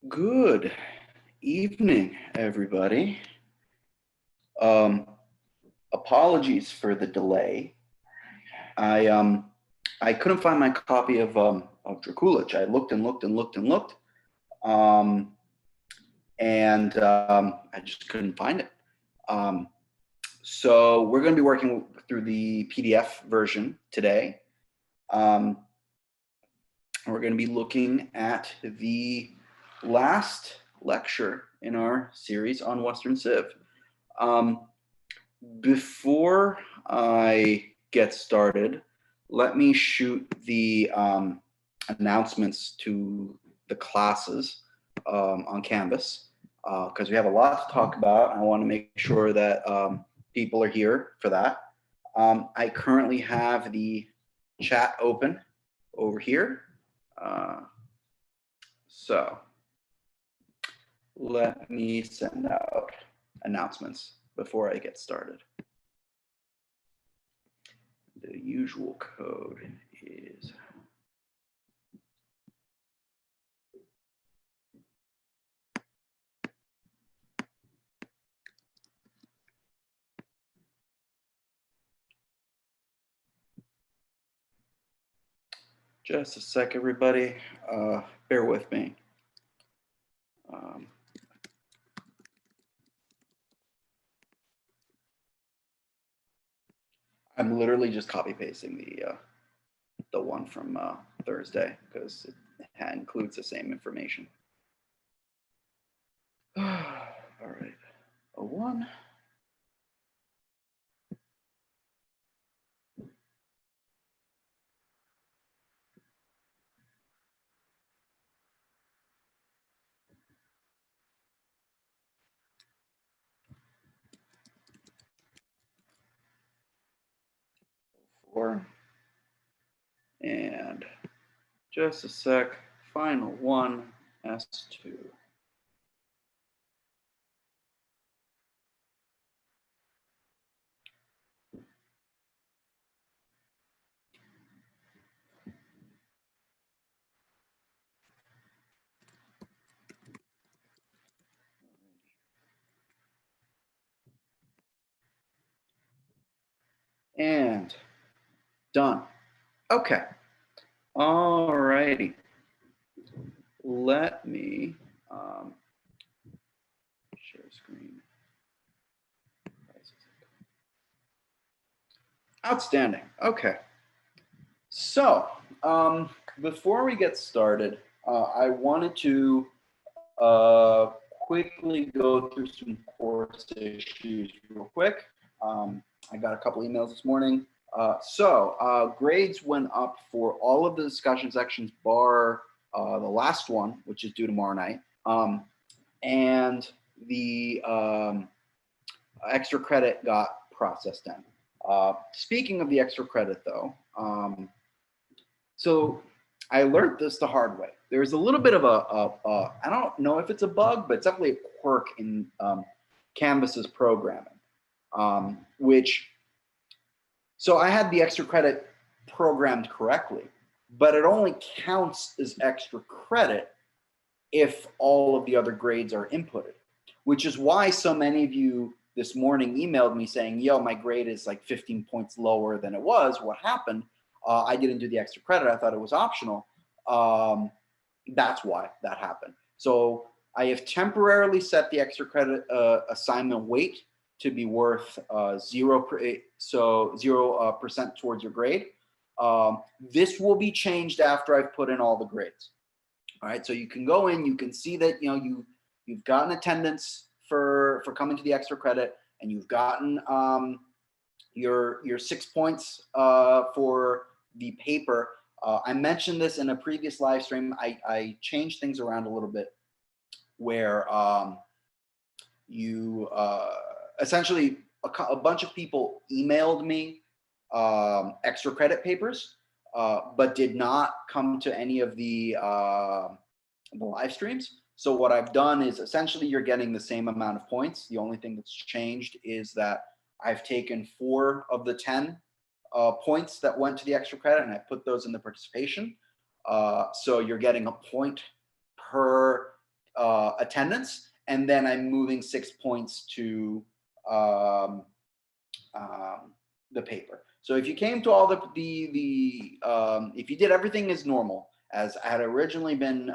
Good evening, everybody. Apologies for the delay. I couldn't find my copy of Dracula. I looked and looked and looked and looked, I just couldn't find it. So we're going to be working through the PDF version today. We're going to be looking at the last lecture in our series on Western Civ. Before I get started, let me shoot the announcements to the classes on Canvas because we have a lot to talk about. I want to make sure that people are here for that. I currently have the chat open over here. So let me send out announcements before I get started. The usual code is just a sec, everybody. Bear with me. I'm literally just copy pasting the one from Thursday because it includes the same information. All right, a 1. And just a sec, final 1, S2. And done. Okay. All righty. Let me share screen. Outstanding. Okay. So before we get started, I wanted to quickly go through some course issues real quick. I got a couple emails this morning. Grades went up for all of the discussion sections bar the last one, which is due tomorrow night. And the extra credit got processed in. Speaking of the extra credit though, so I learned this the hard way. There's a little bit of I don't know if it's a bug, but it's definitely a quirk in Canvas's programming, so I had the extra credit programmed correctly, but it only counts as extra credit if all of the other grades are inputted, which is why so many of you this morning emailed me saying, yo, my grade is like 15 points lower than it was. What happened? I didn't do the extra credit. I thought it was optional. That's why that happened. So I have temporarily set the extra credit assignment weight to be worth 0%, so 0% towards your grade. This will be changed after I've put in all the grades. All right, so you can go in, you can see that you've gotten attendance for coming to the extra credit, and you've gotten your 6 points for the paper. I mentioned this in a previous live stream. I changed things around a little bit where essentially a bunch of people emailed me extra credit papers, but did not come to any of the live streams. So what I've done is essentially you're getting the same amount of points. The only thing that's changed is that I've taken 4 of the 10 points that went to the extra credit and I put those in the participation. So you're getting a point per attendance, and then I'm moving 6 points to um, the paper. So if you came to all if you did everything as normal, as had originally been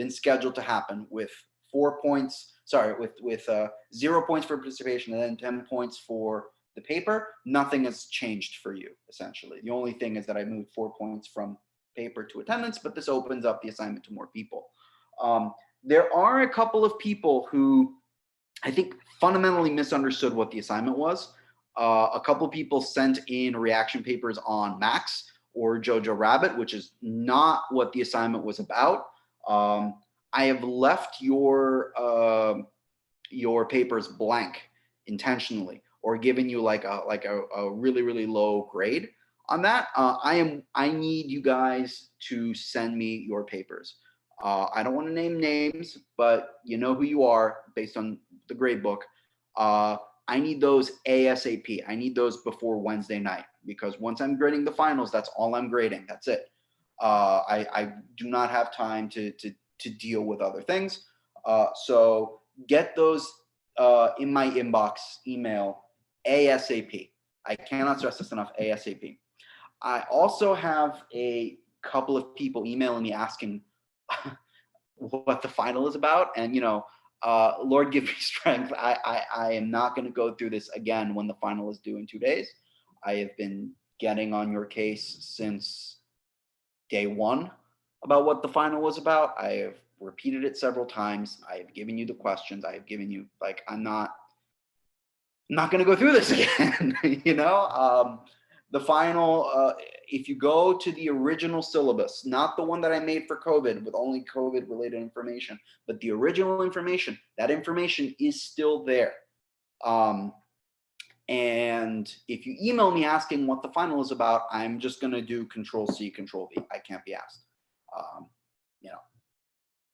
scheduled to happen, with 4 points, sorry, with 0 points for participation and then 10 points for the paper, nothing has changed for you, essentially. The only thing is that I moved 4 points from paper to attendance, but this opens up the assignment to more people. There are a couple of people who I think fundamentally misunderstood what the assignment was. A couple of people sent in reaction papers on Max or Jojo Rabbit, which is not what the assignment was about. I have left your papers blank intentionally, or given you like a really, really low grade on that. I need you guys to send me your papers. I don't want to name names, but you know who you are based on the grade book. I need those ASAP. I need those before Wednesday night, because once I'm grading the finals, that's all I'm grading. That's it. I do not have time to deal with other things. So get those in my inbox email ASAP. I cannot stress this enough, ASAP. I also have a couple of people emailing me asking what the final is about, and Lord give me strength. I am not going to go through this again when the final is due in 2 days. I have been getting on your case since day one about what the final was about. I have repeated it several times. I have given you the questions. I have given you, like, I'm not going to go through this again. The final, if you go to the original syllabus, not the one that I made for COVID with only COVID related information, but the original information, that information is still there. And if you email me asking what the final is about, I'm just going to do Control-C, Control-V. I can't be asked.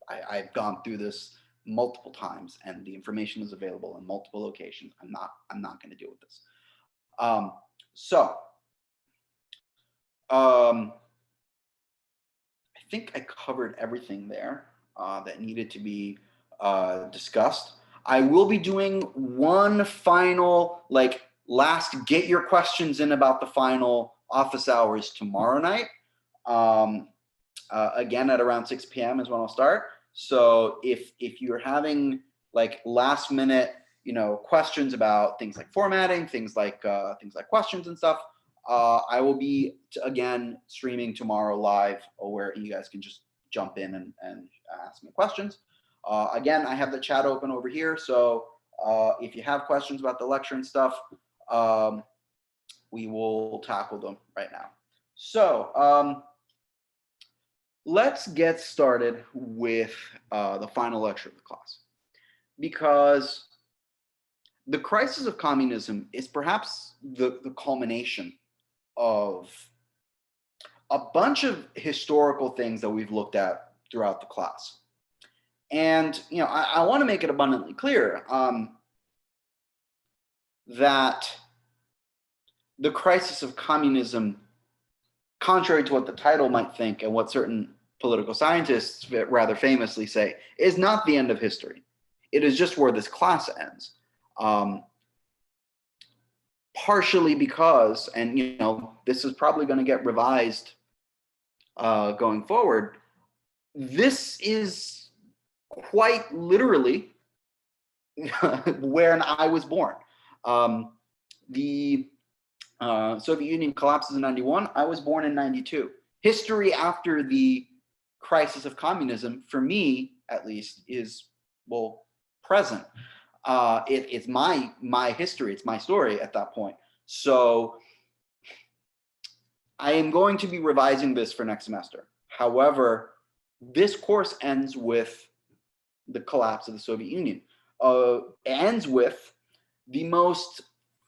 I've gone through this multiple times, and the information is available in multiple locations. I'm not going to deal with this. I think I covered everything there that needed to be discussed. I will be doing one final, last get your questions in about the final office hours tomorrow night. Again, at around 6 p.m. is when I'll start. So if you're having last minute, questions about things like formatting, things like questions and stuff, I will be again streaming tomorrow live, where you guys can just jump in and ask me questions. Again, I have the chat open over here, so if you have questions about the lecture and stuff, we will tackle them right now. So let's get started with the final lecture of the class, because the Crisis of Communism is perhaps the culmination of a bunch of historical things that we've looked at throughout the class. And I want to make it abundantly clear that the Crisis of Communism, contrary to what the title might think and what certain political scientists rather famously say, is not the end of history. It is just where this class ends. Partially because, and this is probably going to get revised going forward, this is quite literally when I was born. The Soviet Union collapses in 91. I was born in 92. History after the Crisis of Communism, for me at least, is, well, present. It's my history. It's my story at that point. So I am going to be revising this for next semester. However, this course ends with the collapse of the Soviet Union. It ends with the most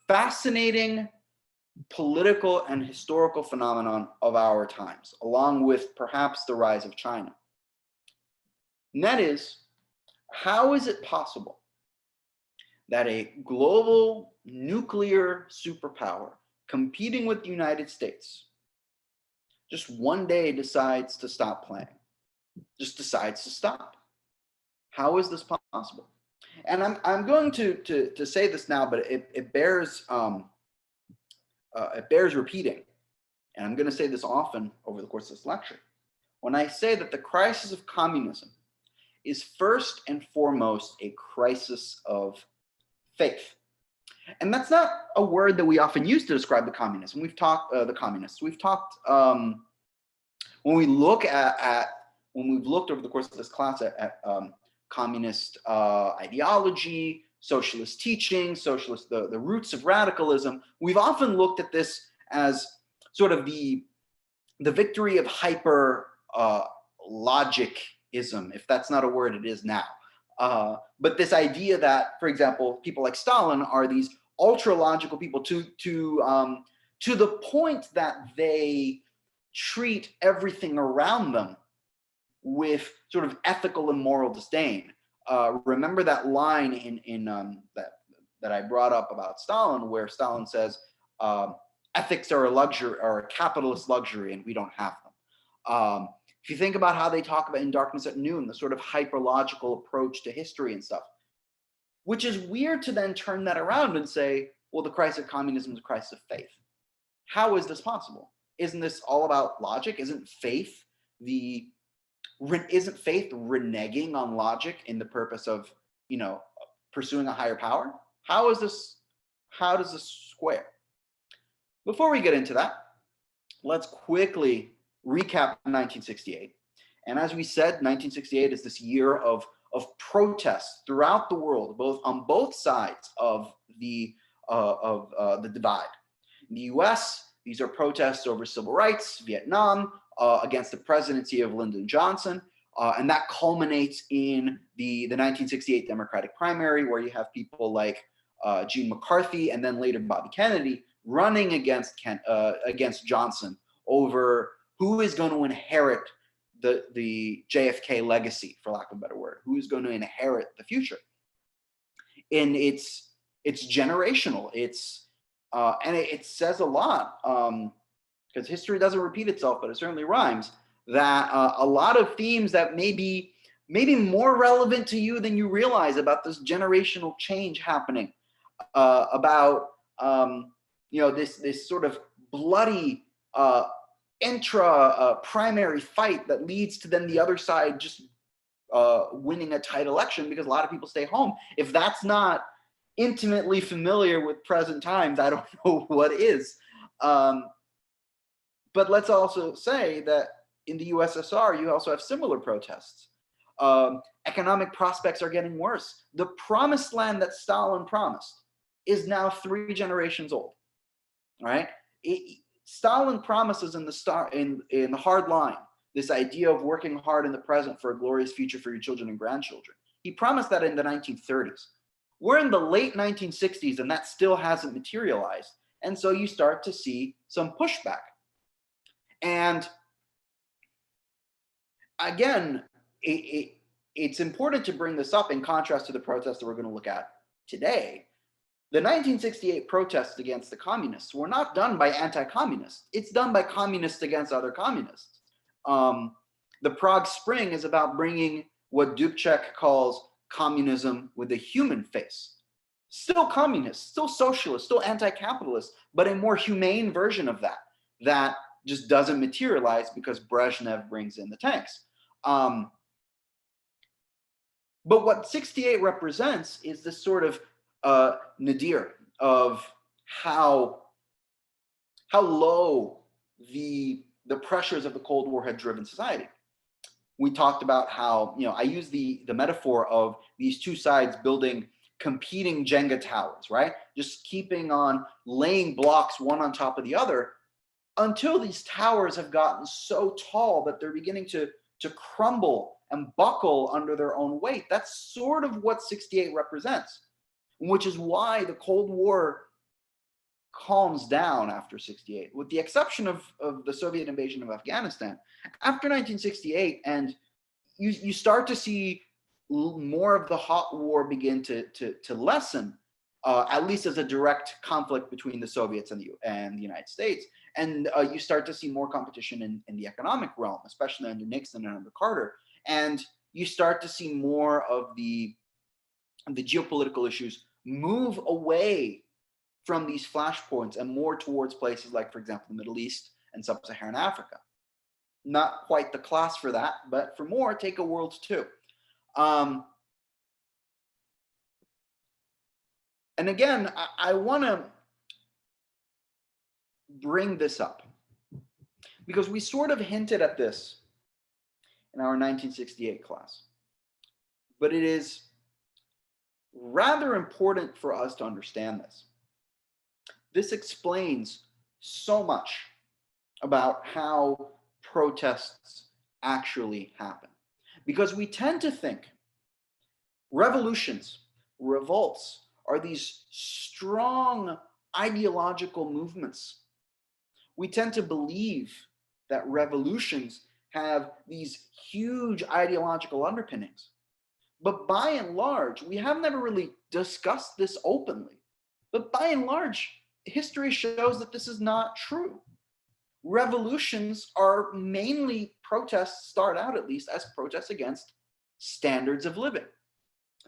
fascinating political and historical phenomenon of our times, along with perhaps the rise of China. And that is, how is it possible that a global nuclear superpower competing with the United States just one day decides to stop playing, just decides to stop? How is this possible? And I'm going to say this now, but it bears repeating. And I'm going to say this often over the course of this lecture. When I say that the crisis of communism is first and foremost a crisis of faith. And that's not a word that we often use to describe the communism. We've talked the communists. We've talked when we look when we've looked over the course of this class at communist ideology, socialist teaching, the roots of radicalism. We've often looked at this as sort of the victory of hyper logicism, if that's not a word, it is now. But this idea that, for example, people like Stalin are these ultra logical people to the point that they treat everything around them with sort of ethical and moral disdain. Remember that line in that I brought up about Stalin, where Stalin says, ethics are a luxury, or a capitalist luxury, and we don't have them. If you think about how they talk about In Darkness at Noon, the sort of hyperlogical approach to history and stuff, which is weird to then turn that around and say, well, the crisis of communism is a crisis of faith. How is this possible? Isn't this all about logic? Isn't faith reneging on logic in the purpose of, pursuing a higher power? How does this square? Before we get into that, let's quickly recap 1968. And as we said, 1968 is this year of protests throughout the world, on both sides of the divide. In the U.S., these are protests over civil rights, Vietnam, against the presidency of Lyndon Johnson, and that culminates in the 1968 Democratic primary, where you have people like Gene McCarthy and then later Bobby Kennedy running against Johnson over who is going to inherit the JFK legacy, for lack of a better word, who is going to inherit the future. And it's generational. And it says a lot, because history doesn't repeat itself, but it certainly rhymes, that a lot of themes that may be more relevant to you than you realize about this generational change happening, about this sort of bloody primary fight that leads to then the other side just winning a tight election because a lot of people stay home. If that's not intimately familiar with present times, I don't know what is. But let's also say that in the USSR, you also have similar protests. Economic prospects are getting worse. The promised land that Stalin promised is now 3 generations old, right? Stalin promises in the Hard Line this idea of working hard in the present for a glorious future for your children and grandchildren. He promised that in the 1930s. We're in the late 1960s and that still hasn't materialized. And so you start to see some pushback. And again, it's important to bring this up in contrast to the protests that we're going to look at today. The 1968 protests against the communists were not done by anti-communists. It's done by communists against other communists. The Prague Spring is about bringing what Dubček calls communism with a human face. Still communist, still socialist, still anti-capitalist, but a more humane version of that just doesn't materialize because Brezhnev brings in the tanks. But what 68 represents is this sort of nadir of how low the pressures of the Cold War had driven society. We talked about how, I use the metaphor of these two sides building competing Jenga towers, right? Just keeping on laying blocks one on top of the other until these towers have gotten so tall that they're beginning to crumble and buckle under their own weight. That's sort of what 68 represents, which is why the Cold War calms down after 68, with the exception of the Soviet invasion of Afghanistan. After 1968, and you start to see more of the hot war begin to lessen, at least as a direct conflict between the Soviets and the United States. And you start to see more competition in the economic realm, especially under Nixon and under Carter. And you start to see more of the geopolitical issues move away from these flashpoints and more towards places like, for example, the Middle East and sub-Saharan Africa. Not quite the class for that, but for more, take a World II. And again, I want to bring this up because we sort of hinted at this in our 1968 class, but it is rather important for us to understand this. This explains so much about how protests actually happen, because we tend to think revolutions, revolts are these strong ideological movements. We tend to believe that revolutions have these huge ideological underpinnings. But by and large, we have never really discussed this openly. But by and large, history shows that this is not true. Revolutions are mainly protests, start out at least as protests against standards of living.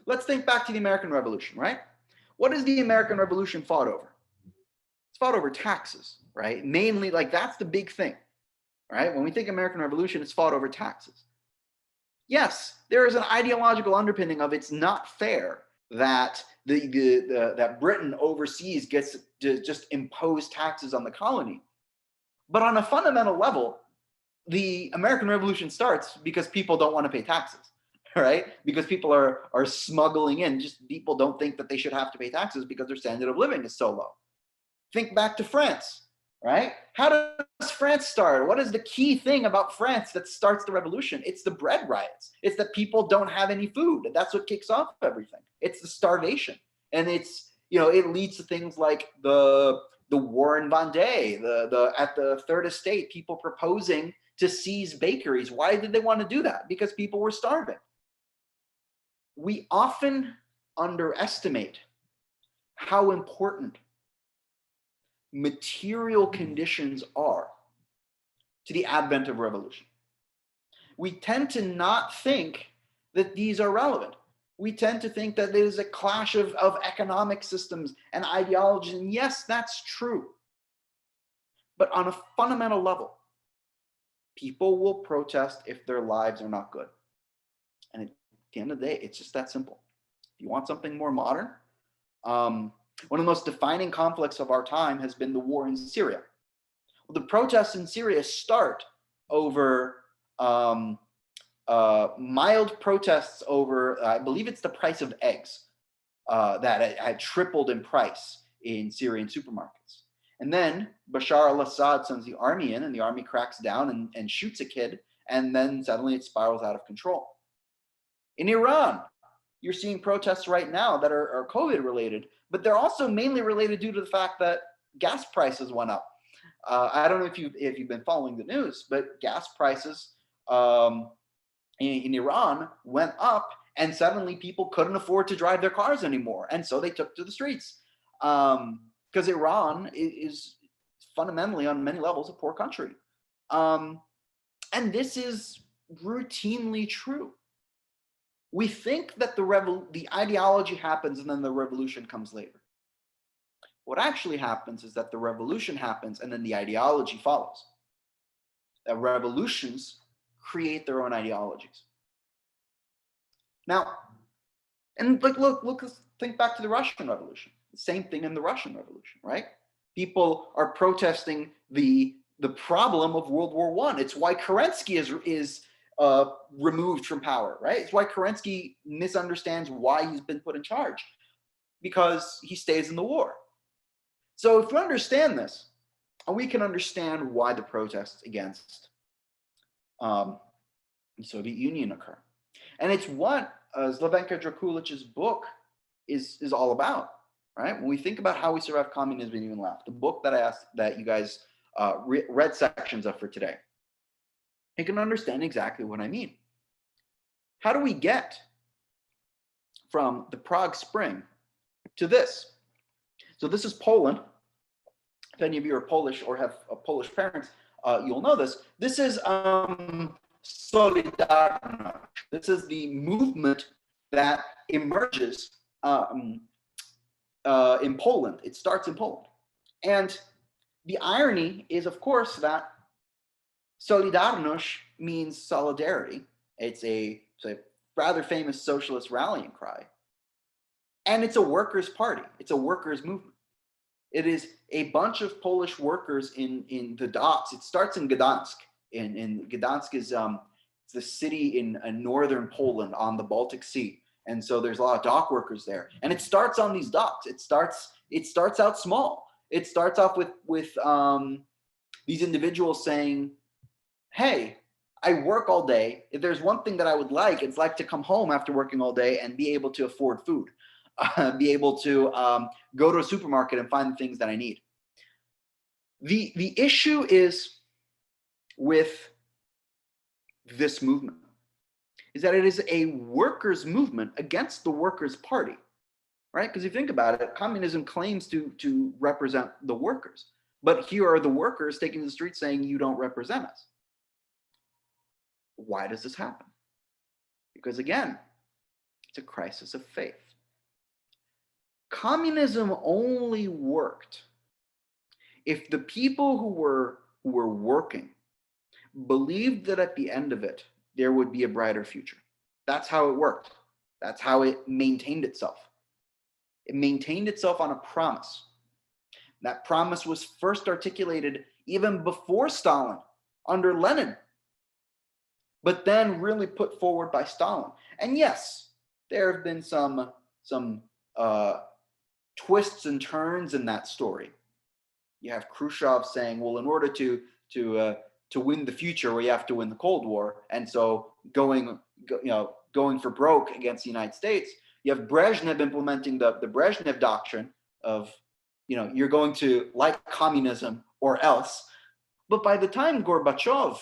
Let's think back to the American Revolution, right? What is the American Revolution fought over? It's fought over taxes, right? Mainly, like, that's the big thing, right? When we think American Revolution, it's fought over taxes. Yes, there is an ideological underpinning of it's not fair that that Britain overseas gets to just impose taxes on the colony. But on a fundamental level, the American Revolution starts because people don't want to pay taxes, right? Because people are smuggling in. Just people don't think that they should have to pay taxes because their standard of living is so low. Think back to France, right? How does France start? What is the key thing about France that starts the revolution? It's the bread riots. It's that people don't have any food. That's what kicks off everything. It's the starvation. And it's, it leads to things like the war in Vendée, at the Third Estate, people proposing to seize bakeries. Why did they want to do that? Because people were starving. We often underestimate how important material conditions are to the advent of revolution. We tend to not think that these are relevant. We tend to think that there's a clash of economic systems and ideologies, and yes, that's true. But on a fundamental level, people will protest if their lives are not good. And at the end of the day, it's just that simple. If you want something more modern, one of the most defining conflicts of our time has been the war in Syria. Well, the protests in Syria start over mild protests over, I believe it's the price of eggs that had tripled in price in Syrian supermarkets. And then Bashar al-Assad sends the army in, and the army cracks down and shoots a kid, and then suddenly it spirals out of control. In Iran, you're seeing protests right now that are COVID related, but they're also mainly related due to the fact that gas prices went up. I don't know if you've been following the news, but gas prices in Iran went up, and suddenly people couldn't afford to drive their cars anymore, and so they took to the streets. Because Iran is fundamentally, on many levels, a poor country. And this is routinely true. We think that the ideology happens and then the revolution comes later. What actually happens is that the revolution happens and then the ideology follows. That revolutions create their own ideologies. Now, and like, look, think back to the Russian Revolution. The same thing in the Russian Revolution, right? People are protesting the problem of World War I. It's why Kerensky is removed from power, right? It's why Kerensky misunderstands why he's been put in charge, because he stays in the war. So if we understand this, and we can understand why the protests against the Soviet Union occur. And it's what Slavenka Drakulich's book is all about, right? When we think about how we survived communism and even left, the book that I asked that you guys read sections of for today, you can understand exactly what I mean. How do we get from the Prague Spring to this? So this is Poland. If any of you are Polish or have Polish parents, you'll know this. This is Solidarność. This is the movement that emerges in Poland. It starts in Poland. And the irony is, of course, that Solidarność means solidarity. It's a rather famous socialist rallying cry. And it's a workers' party. It's a workers' movement. It is a bunch of Polish workers in the docks. It starts in Gdansk. In Gdansk is it's the city in northern Poland on the Baltic Sea. And so there's a lot of dock workers there. And it starts on these docks. It starts out small. It starts off with these individuals saying, hey, I work all day. If there's one thing that I would like, it's like to come home after working all day and be able to afford food, be able to go to a supermarket and find the things that I need. The issue is with this movement is that it is a workers' movement against the Workers' Party, right? Because if you think about it, communism claims to represent the workers, but here are the workers taking to the streets saying, you don't represent us. Why does this happen? Because again, it's a crisis of faith. Communism only worked if the people who were working believed that at the end of it, there would be a brighter future. That's how it worked. That's how it maintained itself. It maintained itself on a promise. That promise was first articulated even before Stalin, under Lenin, but then really put forward by Stalin. And yes, there have been some twists and turns in that story. You have Khrushchev saying, well, in order to win the future, we have to win the Cold War. And so going for broke against the United States. You have Brezhnev implementing the Brezhnev doctrine of, you're going to like communism or else. But by the time Gorbachev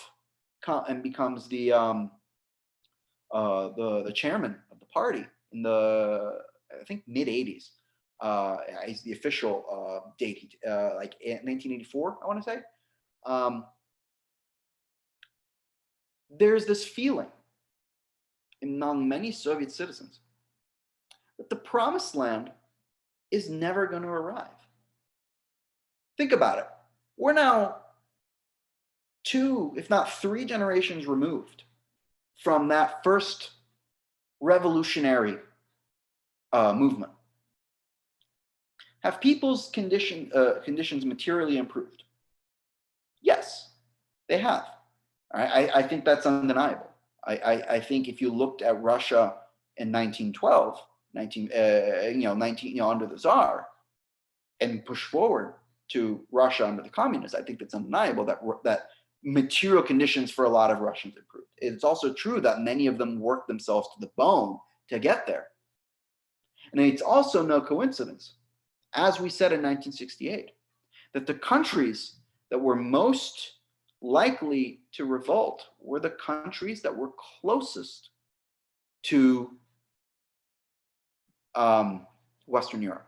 and becomes the chairman of the party in the, I think, mid-'80s, is the official date, like 1984, I want to say. There's this feeling among many Soviet citizens that the promised land is never going to arrive. Think about it. We're now 2, if not 3 generations removed from that first revolutionary movement. Have people's conditions materially improved? Yes, they have. I think that's undeniable. I think if you looked at Russia in 1912, under the Tsar, and push forward to Russia under the communists, I think that's undeniable that material conditions for a lot of Russians improved. It's also true that many of them worked themselves to the bone to get there. And it's also no coincidence, as we said in 1968, that the countries that were most likely to revolt were the countries that were closest to Western Europe.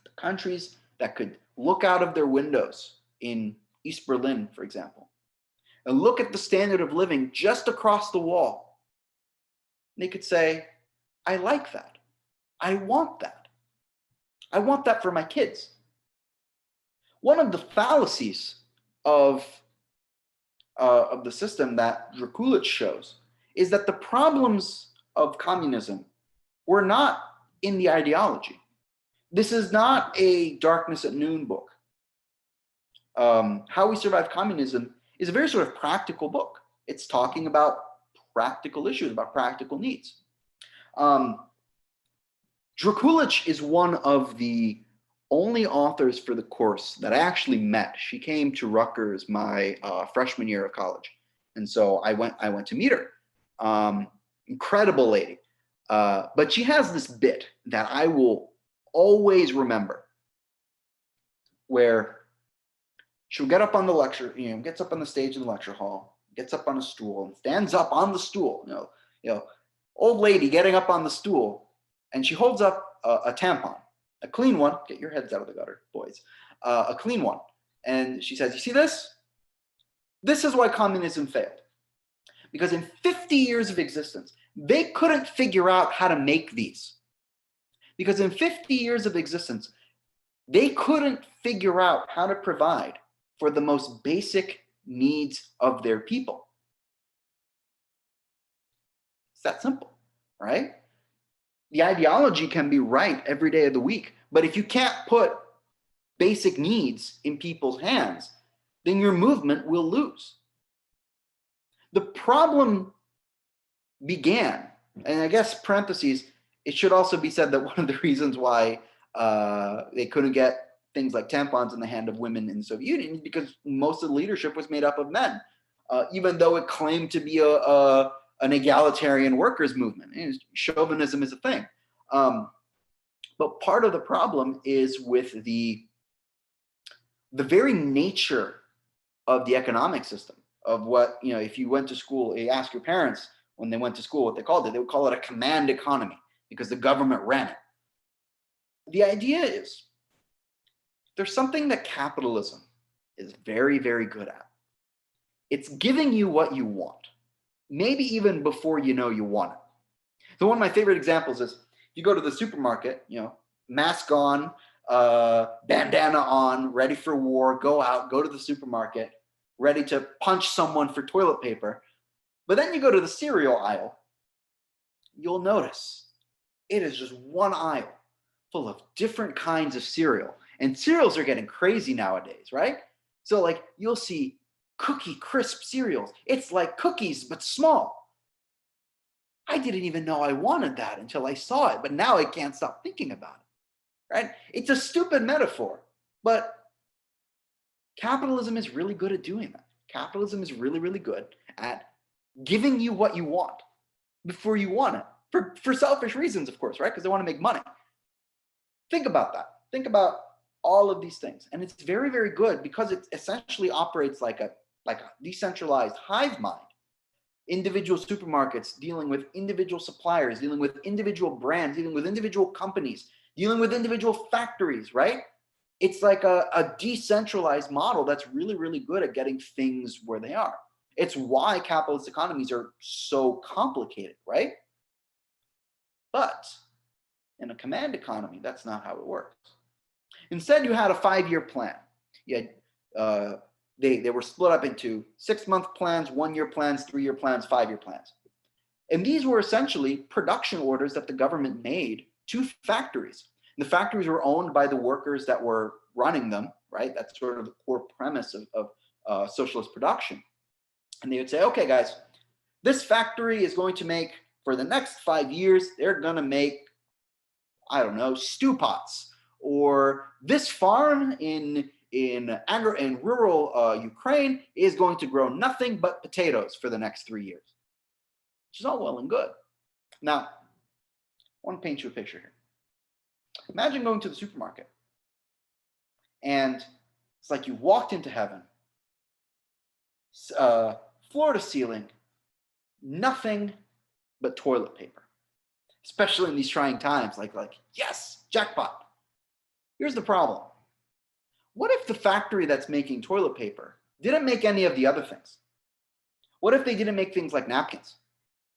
The countries that could look out of their windows in East Berlin, for example, and look at the standard of living just across the wall. And they could say, I like that. I want that. I want that for my kids. One of the fallacies of the system that Dracula shows is that the problems of communism were not in the ideology. This is not a Darkness at Noon book. How We Survive Communism is a very sort of practical book. It's talking about practical issues, about practical needs. Dracula is one of the only authors for the course that I actually met. She came to Rutgers my freshman year of college. And so I went to meet her. Incredible lady. But she has this bit that I will always remember, where she'll get up on the lecture, gets up on the stage in the lecture hall, gets up on a stool and stands up on the stool, old lady getting up on the stool, and she holds up a tampon, a clean one. Get your heads out of the gutter, boys. A clean one. And she says, you see this? This is why communism failed. Because in 50 years of existence, they couldn't figure out how to make these. Because in 50 years of existence, they couldn't figure out how to provide for the most basic needs of their people. It's that simple, right? The ideology can be right every day of the week, but if you can't put basic needs in people's hands, then your movement will lose. The problem began, and I guess parentheses, it should also be said that one of the reasons why they couldn't get things like tampons in the hand of women in the Soviet Union is because most of the leadership was made up of men, even though it claimed to be an egalitarian workers movement. Chauvinism is a thing. But part of the problem is with the very nature of the economic system, of what, if you went to school, you ask your parents when they went to school what they called it, they would call it a command economy because the government ran it. The idea is there's something that capitalism is very, very good at. It's giving you what you want, maybe even before you know you want it. So one of my favorite examples is you go to the supermarket, mask on, bandana on, ready for war, go out, go to the supermarket, ready to punch someone for toilet paper. But then you go to the cereal aisle, you'll notice it is just one aisle full of different kinds of cereal. And cereals are getting crazy nowadays, right? So like you'll see Cookie Crisp cereals. It's like cookies, but small. I didn't even know I wanted that until I saw it, but now I can't stop thinking about it, right? It's a stupid metaphor, but capitalism is really good at doing that. Capitalism is really, really good at giving you what you want before you want it, for selfish reasons, of course, right? Because they want to make money. Think about that. Think about all of these things. And it's very, very good because it essentially operates like a decentralized hive mind. Individual supermarkets dealing with individual suppliers, dealing with individual brands, dealing with individual companies, dealing with individual factories, right? It's like a decentralized model that's really, really good at getting things where they are. It's why capitalist economies are so complicated, right? But in a command economy, that's not how it works. Instead, you had a 5-year plan. You had, they were split up into 6-month plans, 1-year plans, 3-year plans, 5-year plans. And these were essentially production orders that the government made to factories. And the factories were owned by the workers that were running them, right? That's sort of the core premise of socialist production. And they would say, okay, guys, this factory is going to make, for the next 5 years, they're going to make, I don't know, stew pots. Or this farm in rural Ukraine is going to grow nothing but potatoes for the next 3 years, which is all well and good. Now, I want to paint you a picture here. Imagine going to the supermarket and it's like you walked into heaven, floor to ceiling, nothing but toilet paper, especially in these trying times, like yes, jackpot. Here's the problem. What if the factory that's making toilet paper didn't make any of the other things? What if they didn't make things like napkins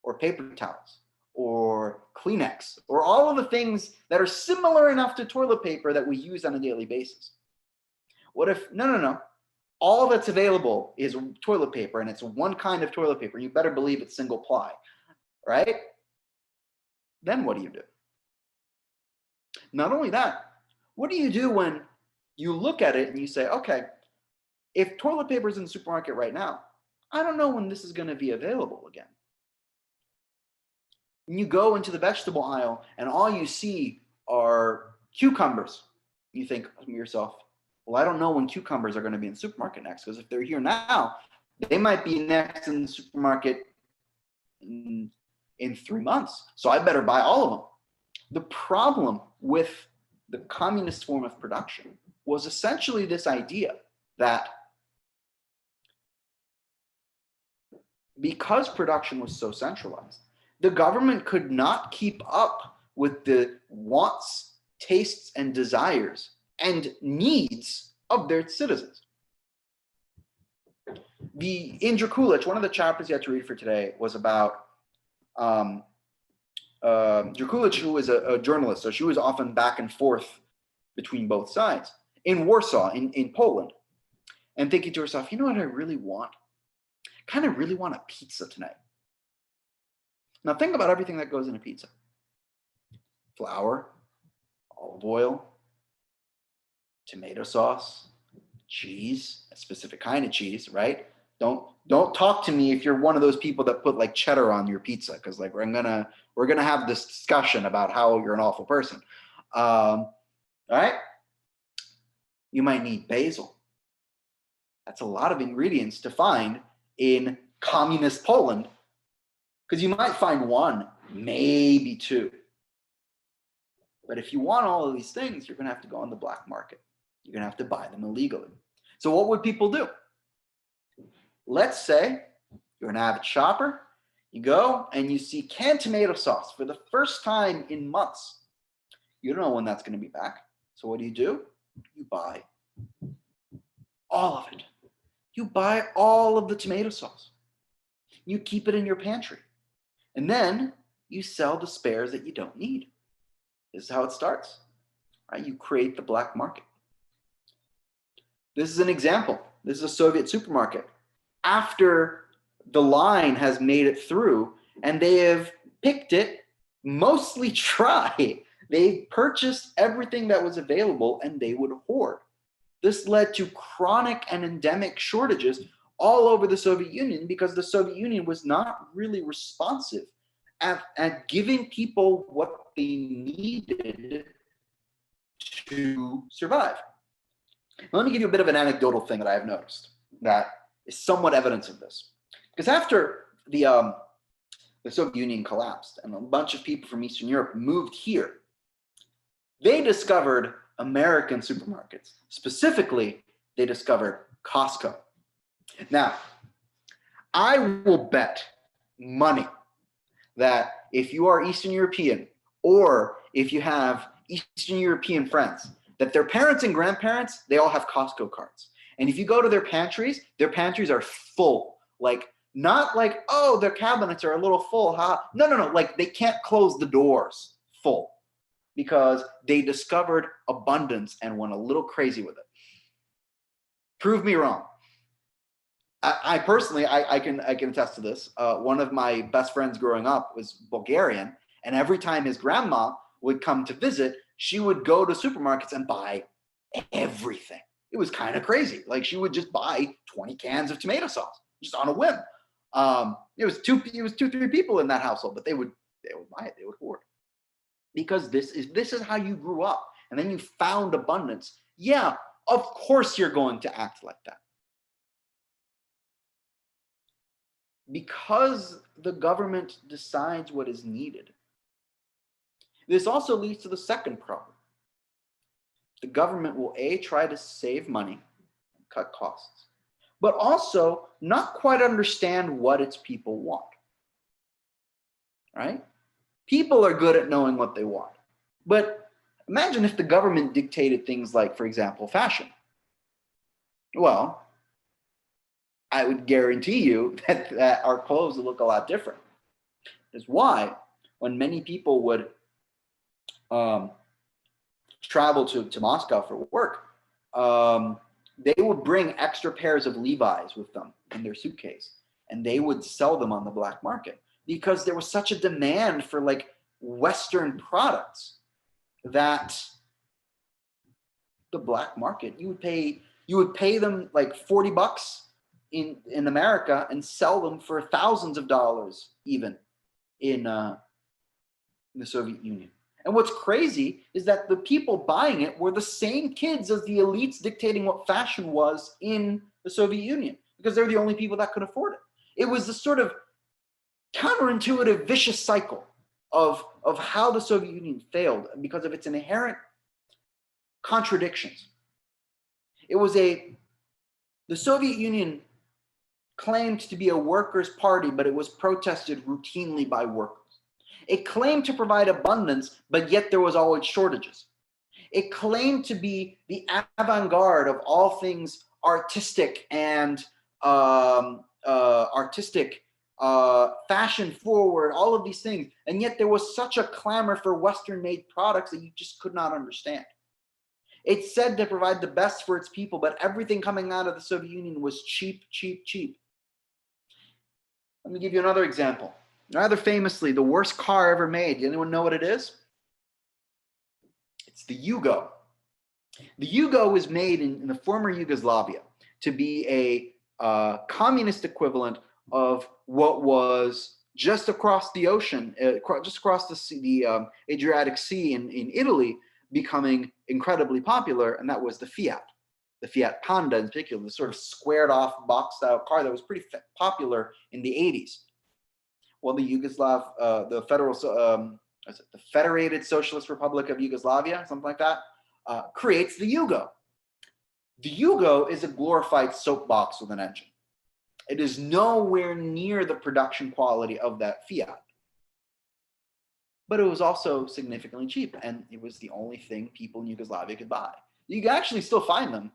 or paper towels or Kleenex or all of the things that are similar enough to toilet paper that we use on a daily basis? What if, no, all that's available is toilet paper and it's one kind of toilet paper. You better believe it's single ply, right? Then what do you do? Not only that, what do you do when you look at it and you say, okay, if toilet paper is in the supermarket right now, I don't know when this is going to be available again. And you go into the vegetable aisle and all you see are cucumbers. You think to yourself, well, I don't know when cucumbers are going to be in the supermarket next, because if they're here now, they might be next in the supermarket in 3 months. So I better buy all of them. The problem with the communist form of production was essentially this idea that because production was so centralized, the government could not keep up with the wants, tastes, and desires and needs of their citizens. In Dracula, one of the chapters you had to read for today was about Dracula, who was a journalist, so she was often back and forth between both sides in Warsaw, in Poland, and thinking to herself, you know what I really want? I kind of really want a pizza tonight. Now think about everything that goes in a pizza. Flour, olive oil, tomato sauce, cheese, a specific kind of cheese, right? Don't talk to me if you're one of those people that put like cheddar on your pizza, because like we're gonna have this discussion about how you're an awful person. All right? You might need basil. That's a lot of ingredients to find in communist Poland, because you might find one, maybe two. But if you want all of these things, you're gonna have to go on the black market. You're gonna have to buy them illegally. So what would people do? Let's say you're an avid shopper. You go and you see canned tomato sauce for the first time in months. You don't know when that's going to be back. So what do? You buy all of it. You buy all of the tomato sauce. You keep it in your pantry. And then you sell the spares that you don't need. This is how it starts. Right? You create the black market. This is an example. This is a Soviet supermarket. After the line has made it through and they have picked it mostly dry, they purchased everything that was available and they would hoard. This led to chronic and endemic shortages all over the Soviet Union because the Soviet Union was not really responsive at giving people what they needed to survive. Now, let me give you a bit of an anecdotal thing that I have noticed that is somewhat evidence of this. Because after the Soviet Union collapsed and a bunch of people from Eastern Europe moved here, they discovered American supermarkets. Specifically, they discovered Costco. Now, I will bet money that if you are Eastern European or if you have Eastern European friends, that their parents and grandparents, they all have Costco cards. And if you go to their pantries are full. Like, not like, oh, their cabinets are a little full. No. Like, they can't close the doors full because they discovered abundance and went a little crazy with it. Prove me wrong. I personally can attest to this. One of my best friends growing up was Bulgarian, and every time his grandma would come to visit, she would go to supermarkets and buy everything. It was kind of crazy. Like, she would just buy 20 cans of tomato sauce just on a whim. It was 2-3 people in that household, but they would buy it. They would hoard, because this is how you grew up, and then you found abundance. Yeah, of course you're going to act like that, because the government decides what is needed. This also leads to the second problem. The government will try to save money and cut costs, but also not quite understand what its people want. Right? People are good at knowing what they want. But imagine if the government dictated things like, for example, fashion. Well, I would guarantee you that our clothes would look a lot different. That's why when many people would travel to Moscow for work, they would bring extra pairs of Levi's with them in their suitcase, and they would sell them on the black market because there was such a demand for like Western products that the black market, you would pay them like $40 in America and sell them for thousands of dollars even in the Soviet Union. And what's crazy is that the people buying it were the same kids as the elites dictating what fashion was in the Soviet Union, because they're the only people that could afford it. It was this sort of counterintuitive, vicious cycle of how the Soviet Union failed because of its inherent contradictions. The Soviet Union claimed to be a workers' party, but it was protested routinely by workers. It claimed to provide abundance, but yet there was always shortages. It claimed to be the avant-garde of all things artistic and artistic, fashion forward, all of these things. And yet there was such a clamor for Western made products that you just could not understand. It's said to provide the best for its people, but everything coming out of the Soviet Union was cheap, cheap, cheap. Let me give you another example. Rather famously, the worst car ever made. Anyone know what it is? It's the Yugo. The Yugo was made in the former Yugoslavia to be a communist equivalent of what was just across the ocean, just across the Adriatic Sea in Italy, becoming incredibly popular, and that was the Fiat Panda in particular, the sort of squared off boxed out car that was pretty popular in the 80s. Well, the Federated Socialist Republic of Yugoslavia, something like that, creates the Yugo. The Yugo is a glorified soapbox with an engine. It is nowhere near the production quality of that Fiat. But it was also significantly cheap, and it was the only thing people in Yugoslavia could buy. You can actually still find them.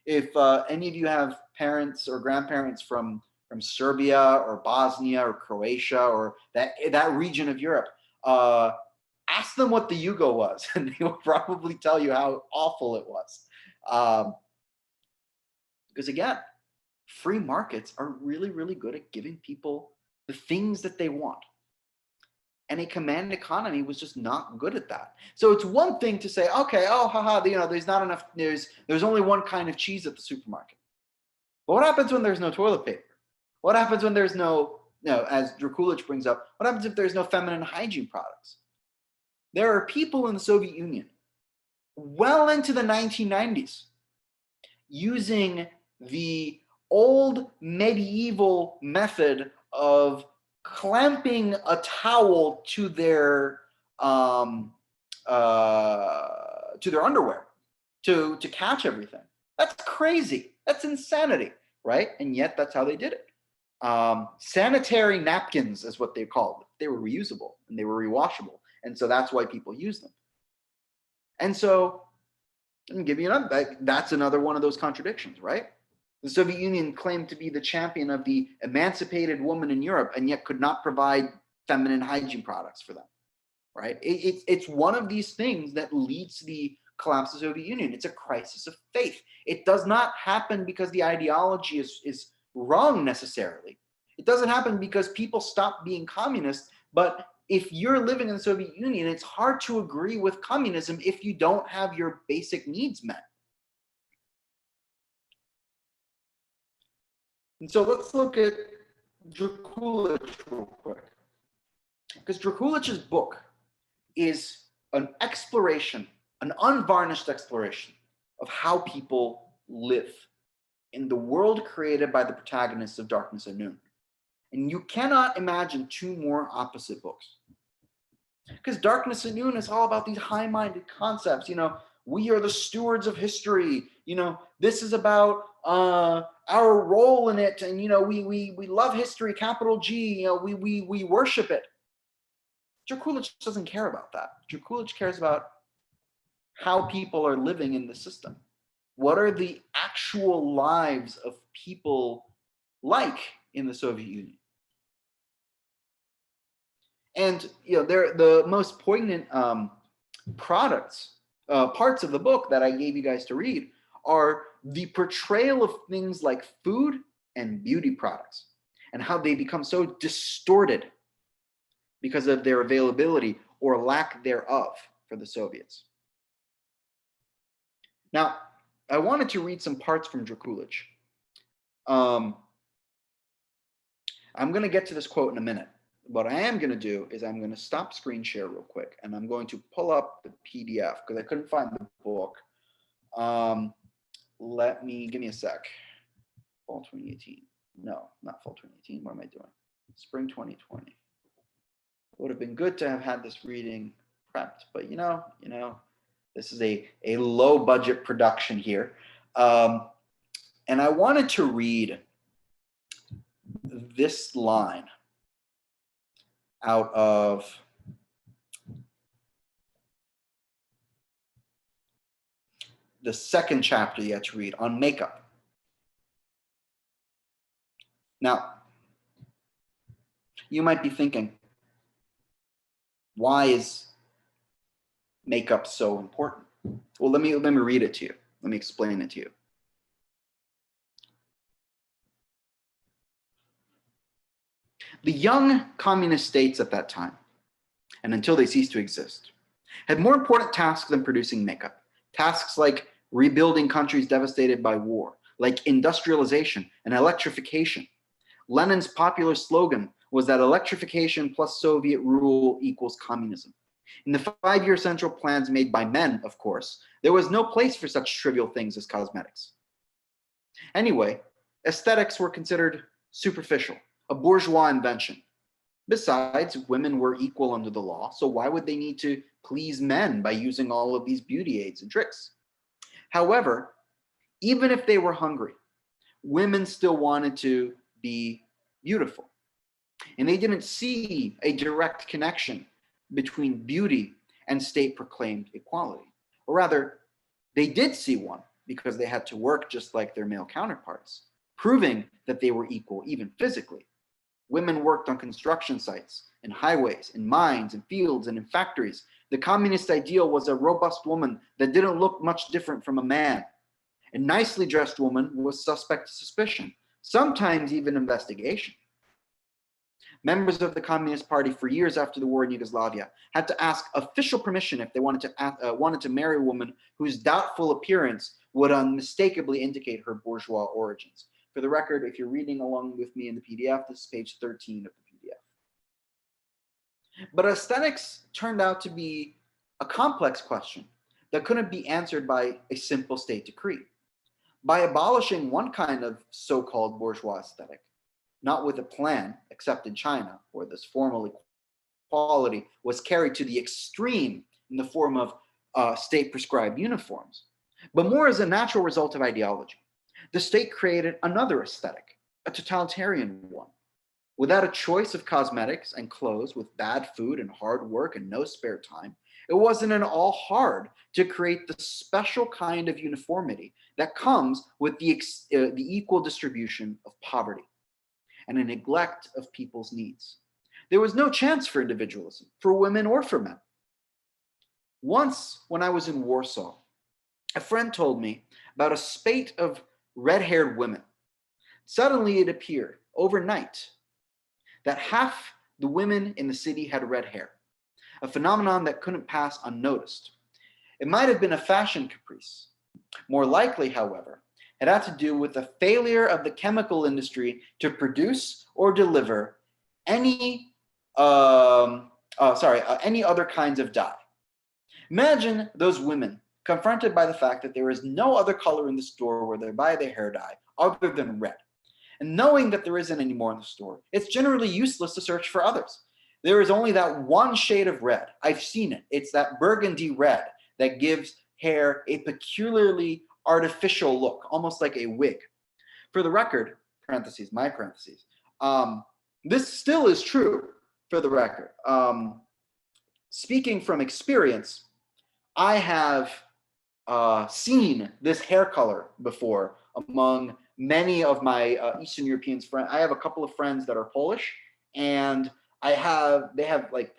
If any of you have parents or grandparents from Serbia or Bosnia or Croatia or that region of Europe, ask them what the Yugo was, and they will probably tell you how awful it was. Because again, free markets are really, really good at giving people the things that they want. And a command economy was just not good at that. So it's one thing to say, okay, oh, haha, there's not enough, there's only one kind of cheese at the supermarket. But what happens when there's no toilet paper? What happens when there's no, as Dracula brings up, what happens if there's no feminine hygiene products? There are people in the Soviet Union well into the 1990s using the old medieval method of clamping a towel to their underwear to catch everything. That's crazy. That's insanity, right? And yet that's how they did it. Sanitary napkins is what they called. They were reusable and they were rewashable, and so that's why people use them. And so, let me give you another. That's another one of those contradictions, right? The Soviet Union claimed to be the champion of the emancipated woman in Europe, and yet could not provide feminine hygiene products for them, right? It's one of these things that leads to the collapse of the Soviet Union. It's a crisis of faith. It does not happen because the ideology is wrong necessarily. It doesn't happen because people stop being communist, but if you're living in the Soviet Union, it's hard to agree with communism if you don't have your basic needs met. And so let's look at Dracula real quick. Because Draculich's book is an exploration, an unvarnished exploration of how people live in the world created by the protagonists of Darkness at Noon. And you cannot imagine two more opposite books. Because Darkness at Noon is all about these high-minded concepts. We are the stewards of history. This is about our role in it, and we love history, capital G. We worship it. Dracula doesn't care about that. Dracula cares about how people are living in the system. What are the actual lives of people like in the Soviet Union? And they're the most poignant parts of the book that I gave you guys to read are the portrayal of things like food and beauty products and how they become so distorted because of their availability or lack thereof for the Soviets. Now, I wanted to read some parts from Draculich. I'm going to get to this quote in a minute. What I am going to do is I'm going to stop screen share real quick, and I'm going to pull up the PDF because I couldn't find the book. Give me a sec. Fall 2018. No, not fall 2018. What am I doing? Spring 2020. It would have been good to have had this reading prepped, but this is a low budget production here. And I wanted to read this line out of the second chapter you have to read on makeup. Now, you might be thinking, why is makeup so important? Well, let me read it to you. Let me explain it to you. The young communist states at that time, and until they ceased to exist, had more important tasks than producing makeup. Tasks like rebuilding countries devastated by war, like industrialization and electrification. Lenin's popular slogan was that electrification plus Soviet rule equals communism. In the 5-year central plans made by men, of course, there was no place for such trivial things as cosmetics. Anyway, aesthetics were considered superficial, a bourgeois invention. Besides, women were equal under the law, so why would they need to please men by using all of these beauty aids and tricks? However, even if they were hungry, women still wanted to be beautiful. And they didn't see a direct connection between beauty and state-proclaimed equality. Or rather, they did see one because they had to work just like their male counterparts, proving that they were equal even physically. Women worked on construction sites, in highways, in mines, in fields, and in factories. The communist ideal was a robust woman that didn't look much different from a man. A nicely dressed woman was suspect to suspicion, sometimes even investigation. Members of the Communist Party for years after the war in Yugoslavia had to ask official permission if they wanted to marry a woman whose doubtful appearance would unmistakably indicate her bourgeois origins. For the record, if you're reading along with me in the PDF, this is page 13 of the PDF. But aesthetics turned out to be a complex question that couldn't be answered by a simple state decree. By abolishing one kind of so-called bourgeois aesthetic, not with a plan, except in China, where this formal equality was carried to the extreme in the form of state-prescribed uniforms, but more as a natural result of ideology. The state created another aesthetic, a totalitarian one. Without a choice of cosmetics and clothes, with bad food and hard work and no spare time, it wasn't at all hard to create the special kind of uniformity that comes with the equal distribution of poverty and a neglect of people's needs. There was no chance for individualism, for women or for men. Once, when I was in Warsaw, a friend told me about a spate of red-haired women. Suddenly it appeared, overnight, that half the women in the city had red hair, a phenomenon that couldn't pass unnoticed. It might have been a fashion caprice. More likely, however, it had to do with the failure of the chemical industry to produce or deliver any other kinds of dye. Imagine those women confronted by the fact that there is no other color in the store where they buy their hair dye other than red. And knowing that there isn't any more in the store, it's generally useless to search for others. There is only that one shade of red. I've seen it. It's that burgundy red that gives hair a peculiarly artificial look, almost like a wig. For the record, parentheses, my parentheses, this still is true for the record. Speaking from experience, I have seen this hair color before among many of my Eastern European friends. I have a couple of friends that are Polish, and they have like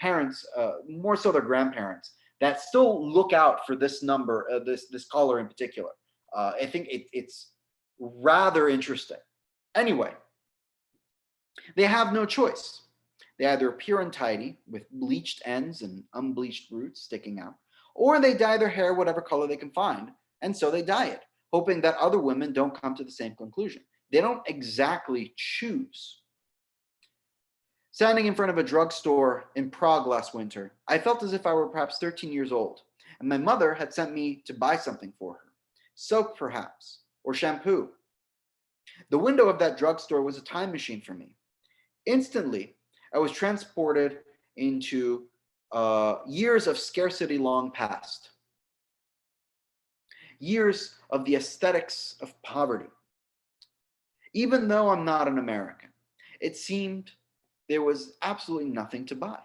parents, more so their grandparents, that still look out for this number, this color in particular. I think it's rather interesting. Anyway, they have no choice. They either appear untidy with bleached ends and unbleached roots sticking out, or they dye their hair whatever color they can find, and so they dye it, hoping that other women don't come to the same conclusion. They don't exactly choose. Standing in front of a drugstore in Prague last winter, I felt as if I were perhaps 13 years old, and my mother had sent me to buy something for her. Soap, perhaps, or shampoo. The window of that drugstore was a time machine for me. Instantly, I was transported into years of scarcity long past. Years of the aesthetics of poverty. Even though I'm not an American, it seemed there was absolutely nothing to buy.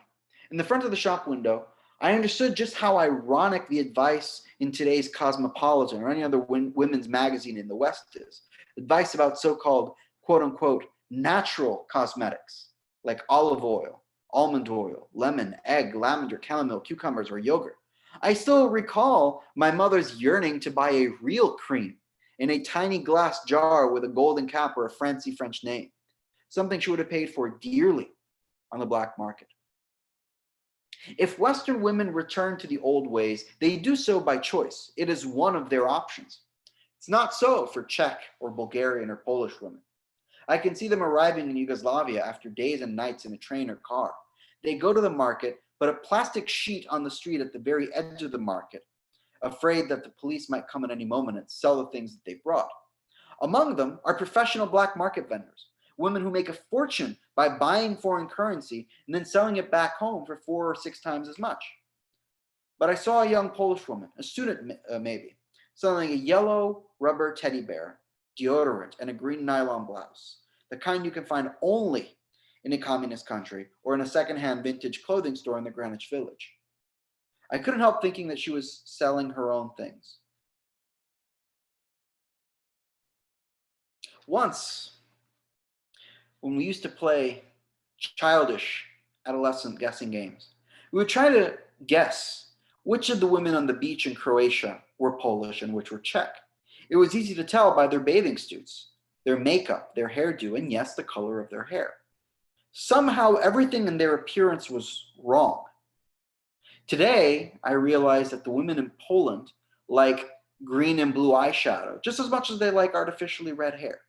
In the front of the shop window, I understood just how ironic the advice in today's Cosmopolitan or any other women's magazine in the West is. Advice about so-called quote unquote natural cosmetics like olive oil, almond oil, lemon, egg, lavender, chamomile, cucumbers, or yogurt. I still recall my mother's yearning to buy a real cream in a tiny glass jar with a golden cap or a fancy French name, something she would have paid for dearly on the black market. If Western women return to the old ways, they do so by choice. It is one of their options. It's not so for Czech or Bulgarian or Polish women. I can see them arriving in Yugoslavia after days and nights in a train or car. They go to the market, put a plastic sheet on the street at the very edge of the market, afraid that the police might come at any moment and sell the things that they brought. Among them are professional black market vendors, women who make a fortune by buying foreign currency and then selling it back home for 4 or 6 times as much. But I saw a young Polish woman, a student maybe, selling a yellow rubber teddy bear, deodorant, and a green nylon blouse, the kind you can find only in a communist country or in a secondhand vintage clothing store in the Greenwich Village. I couldn't help thinking that she was selling her own things. Once, when we used to play childish adolescent guessing games, we would try to guess which of the women on the beach in Croatia were Polish and which were Czech. It was easy to tell by their bathing suits, their makeup, their hairdo, and yes, the color of their hair. Somehow everything in their appearance was wrong. Today, I realize that the women in Poland like green and blue eyeshadow just as much as they like artificially red hair.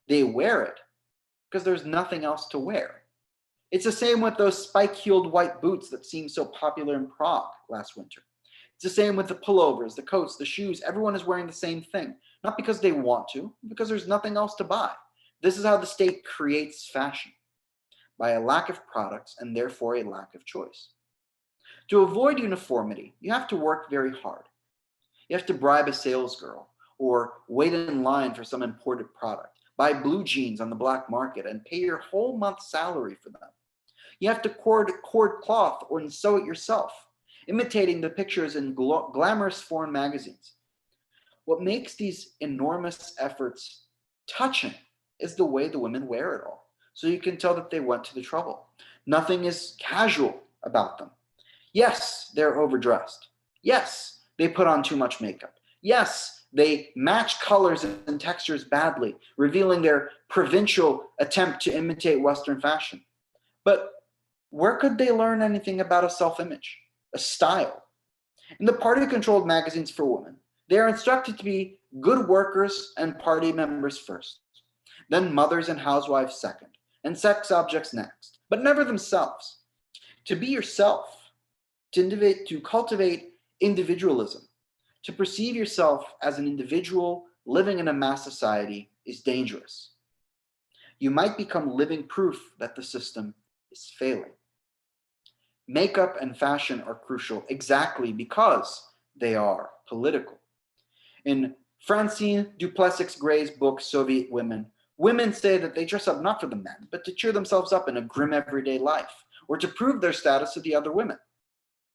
They wear it because there's nothing else to wear. It's the same with those spike-heeled white boots that seemed so popular in Prague last winter. It's the same with the pullovers, the coats, the shoes. Everyone is wearing the same thing, not because they want to, because there's nothing else to buy. This is how the state creates fashion, by a lack of products and therefore a lack of choice. To avoid uniformity, you have to work very hard. You have to bribe a sales girl or wait in line for some imported product, buy blue jeans on the black market and pay your whole month's salary for them. You have to cord cloth or sew it yourself, imitating the pictures in glamorous foreign magazines. What makes these enormous efforts touching is the way the women wear it all. So you can tell that they went to the trouble. Nothing is casual about them. Yes, they're overdressed. Yes, they put on too much makeup. Yes, they match colors and textures badly, revealing their provincial attempt to imitate Western fashion. But where could they learn anything about a self-image, a style? In the party-controlled magazines for women, they are instructed to be good workers and party members first, then mothers and housewives second, and sex objects next, but never themselves. To be yourself, to cultivate individualism, to perceive yourself as an individual living in a mass society is dangerous. You might become living proof that the system is failing. Makeup and fashion are crucial exactly because they are political. In Francine Duplessis-Gray's book, Soviet Women, women say that they dress up not for the men, but to cheer themselves up in a grim everyday life, or to prove their status to the other women.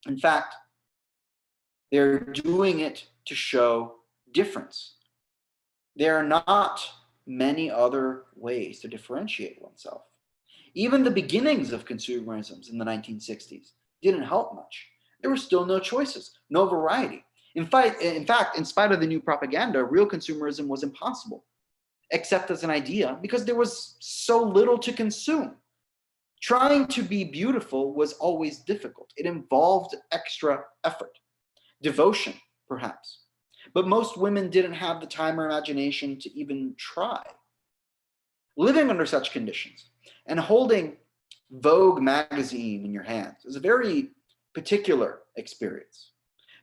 In fact, they're doing it to show difference. There are not many other ways to differentiate oneself. Even the beginnings of consumerism in the 1960s didn't help much. There were still no choices, no variety. In fact, in spite of the new propaganda, real consumerism was impossible, except as an idea, because there was so little to consume. Trying to be beautiful was always difficult. It involved extra effort, devotion, perhaps. But most women didn't have the time or imagination to even try. Living under such conditions and holding Vogue magazine in your hands is a very particular experience.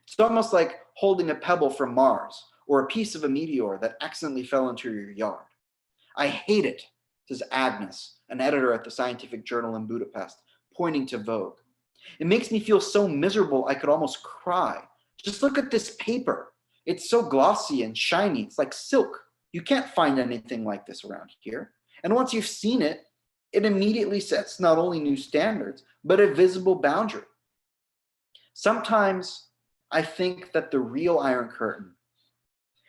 It's almost like holding a pebble from Mars or a piece of a meteor that accidentally fell into your yard. I hate it, says Agnes, an editor at the Scientific Journal in Budapest, pointing to Vogue. It makes me feel so miserable I could almost cry. Just look at this paper. It's so glossy and shiny. It's like silk. You can't find anything like this around here. And once you've seen it, it immediately sets not only new standards, but a visible boundary. Sometimes I think that the real Iron Curtain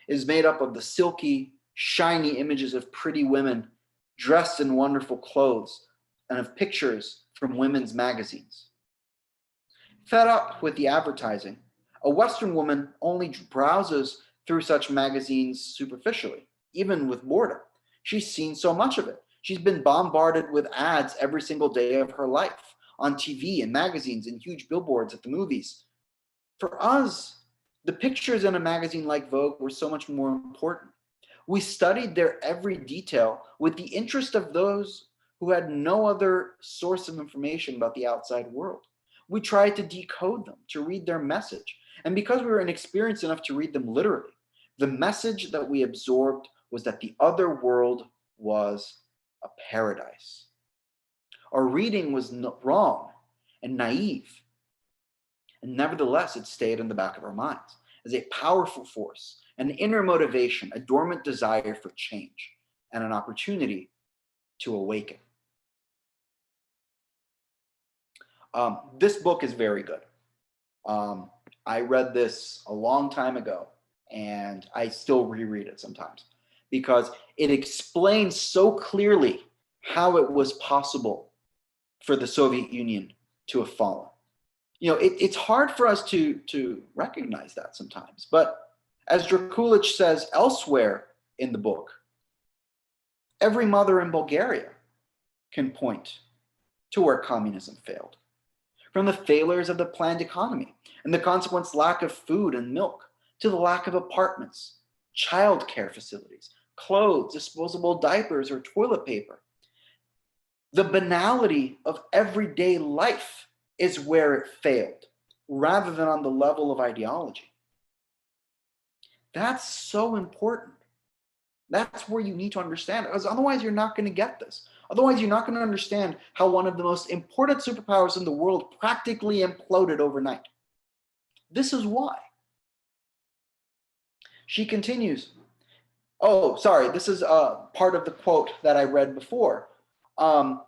is made up of the silky, shiny images of pretty women dressed in wonderful clothes, and of pictures from women's magazines. Fed up with the advertising, a Western woman only browses through such magazines superficially, even with boredom. She's seen so much of it. She's been bombarded with ads every single day of her life on TV and magazines and huge billboards at the movies. For us, the pictures in a magazine like Vogue were so much more important. We studied their every detail with the interest of those who had no other source of information about the outside world. We tried to decode them, to read their message. And because we were inexperienced enough to read them literally, the message that we absorbed was that the other world was a paradise. Our reading was wrong and naive, and nevertheless, it stayed in the back of our minds as a powerful force, an inner motivation, a dormant desire for change, and an opportunity to awaken. This book is very good. I read this a long time ago, and I still reread it sometimes because it explains so clearly how it was possible for the Soviet Union to have fallen. You know, it's hard for us to recognize that sometimes, but as Dracula says elsewhere in the book, every mother in Bulgaria can point to where communism failed. From the failures of the planned economy and the consequent lack of food and milk, to the lack of apartments, childcare facilities, clothes, disposable diapers, or toilet paper. The banality of everyday life is where it failed, rather than on the level of ideology. That's so important. That's where you need to understand it, because otherwise you're not going to get this. Otherwise, you're not going to understand how one of the most important superpowers in the world practically imploded overnight. This is why. She continues. Oh, sorry, this is part of the quote that I read before. But